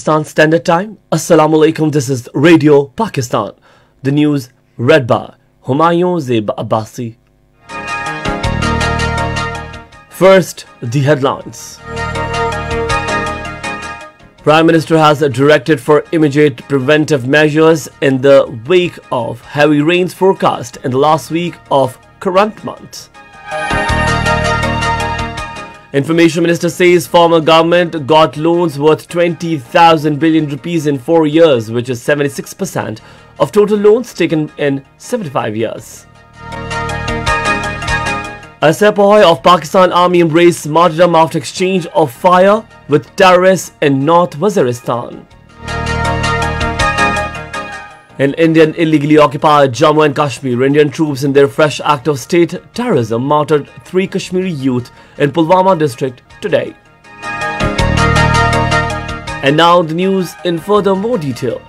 Pakistan Standard Time. Assalamu alaikum. This is Radio Pakistan. The news read by Humayun Zeb Abbasi. First, the headlines. Prime Minister has directed for immediate preventive measures in the wake of heavy rains forecast in the last week of current month. Information Minister says former government got loans worth 20,000 billion rupees in 4 years, which is 76% of total loans taken in 75 years. A sepoy of Pakistan Army embraced martyrdom after exchange of fire with terrorists in North Waziristan. In Indian illegally occupied Jammu and Kashmir, Indian troops in their fresh act of state terrorism martyred 3 Kashmiri youth in Pulwama district today. And now the news in further more detail.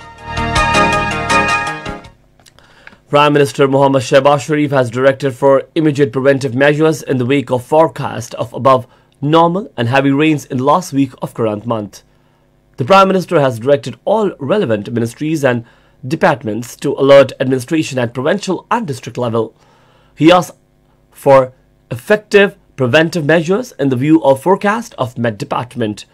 Prime Minister Mohammad Shehbaz Sharif has directed for immediate preventive measures in the wake of forecast of above normal and heavy rains in the last week of current month. The Prime Minister has directed all relevant ministries and departments to alert administration at provincial and district level. He asked for effective preventive measures in the view of forecast of Met Department.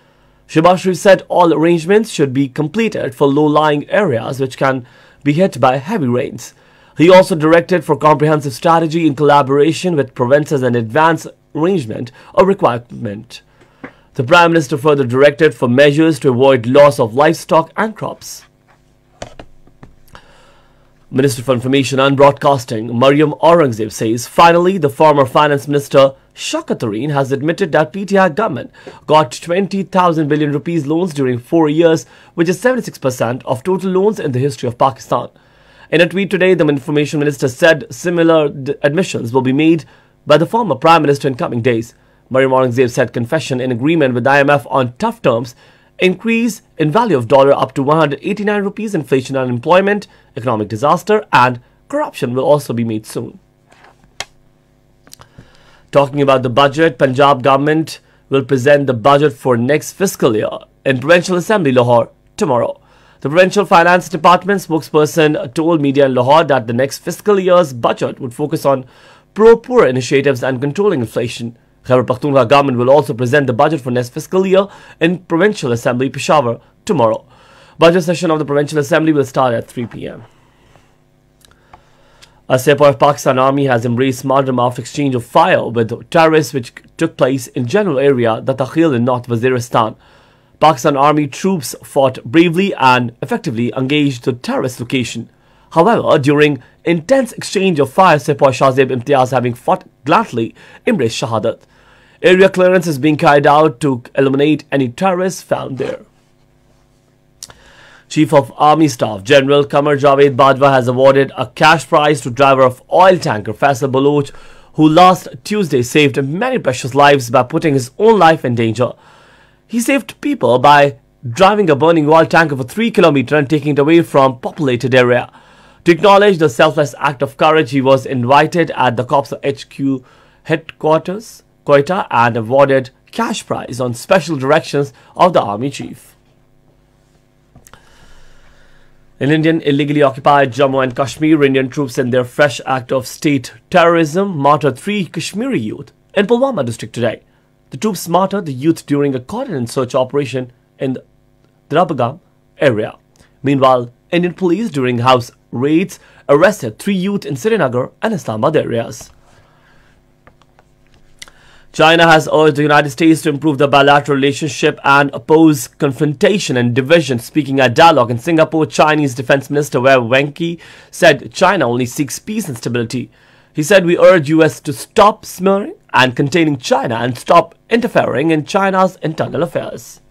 Shehbaz Sharif said all arrangements should be completed for low-lying areas which can be hit by heavy rains. He also directed for comprehensive strategy in collaboration with provinces and advance arrangement or requirement. The Prime Minister further directed for measures to avoid loss of livestock and crops. Minister for Information and Broadcasting Maryam Aurangzeb says finally the former Finance Minister Shaukat Tareen has admitted that PTI government got 20,000 billion rupees loans during 4 years, which is 76% of total loans in the history of Pakistan. In a tweet today, the Information Minister said similar admissions will be made by the former Prime Minister in coming days. Maryam Aurangzeb said confession in agreement with IMF on tough terms, increase in value of dollar up to 189 rupees, inflation, unemployment, economic disaster and corruption will also be made soon. Talking about the budget, Punjab government will present the budget for next fiscal year in Provincial Assembly Lahore tomorrow. The Provincial Finance Department spokesperson told media in Lahore that the next fiscal year's budget would focus on pro-poor initiatives and controlling inflation. Khyber Pakhtunkhwa government will also present the budget for next fiscal year in Provincial Assembly Peshawar tomorrow. Budget session of the Provincial Assembly will start at 3 p.m. A sepoy of Pakistan Army has embraced martyrdom after exchange of fire with terrorists which took place in general area Dakhil in North Waziristan. Pakistan Army troops fought bravely and effectively engaged the terrorist location. However, during intense exchange of fire, Sepoy Shahzeb Imtiaz, having fought gallantly, embraced Shahadat. Area clearance is being carried out to eliminate any terrorists found there. Chief of Army Staff General Qamar Javed Bajwa has awarded a cash prize to driver of oil tanker Faisal Baloch, who last Tuesday saved many precious lives by putting his own life in danger. He saved people by driving a burning oil tanker for 3 kilometers and taking it away from populated area. To acknowledge the selfless act of courage, he was invited at the Corps HQ headquarters, Quetta, and awarded cash prize on special directions of the Army Chief. In Indian illegally occupied Jammu and Kashmir, Indian troops in their fresh act of state terrorism martyred 3 Kashmiri youth in Pulwama district today. The troops martyred the youth during a coordinated search operation in the Drabagam area. Meanwhile, Indian police during house raids arrested 3 youth in Srinagar and Islamabad areas. China has urged the United States to improve the bilateral relationship and oppose confrontation and division. Speaking at dialogue in Singapore, Chinese Defense Minister Wei Wenqi said China only seeks peace and stability. He said, "We urge US to stop smearing and containing China and stop interfering in China's internal affairs."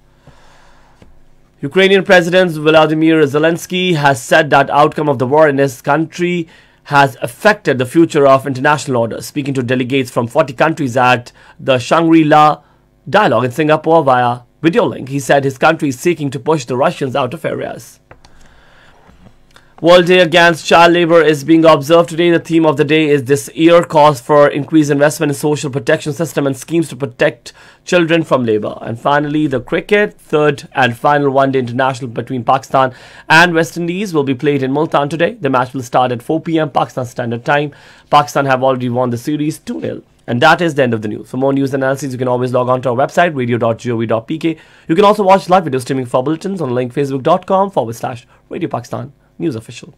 Ukrainian President Volodymyr Zelensky has said that outcome of the war in his country has affected the future of international order. Speaking to delegates from 40 countries at the Shangri-La dialogue in Singapore via video link, he said his country is seeking to push the Russians out of areas. World Day Against Child Labour is being observed today. The theme of the day is this year calls for increased investment in social protection system and schemes to protect children from labour. And finally, the cricket, third and final one-day international between Pakistan and West Indies will be played in Multan today. The match will start at 4 p.m. Pakistan Standard Time. Pakistan have already won the series 2-0. And that is the end of the news. For more news and analysis, you can always log on to our website, radio.gov.pk. You can also watch live video streaming for bulletins on link facebook.com/Radio Pakistan News Official.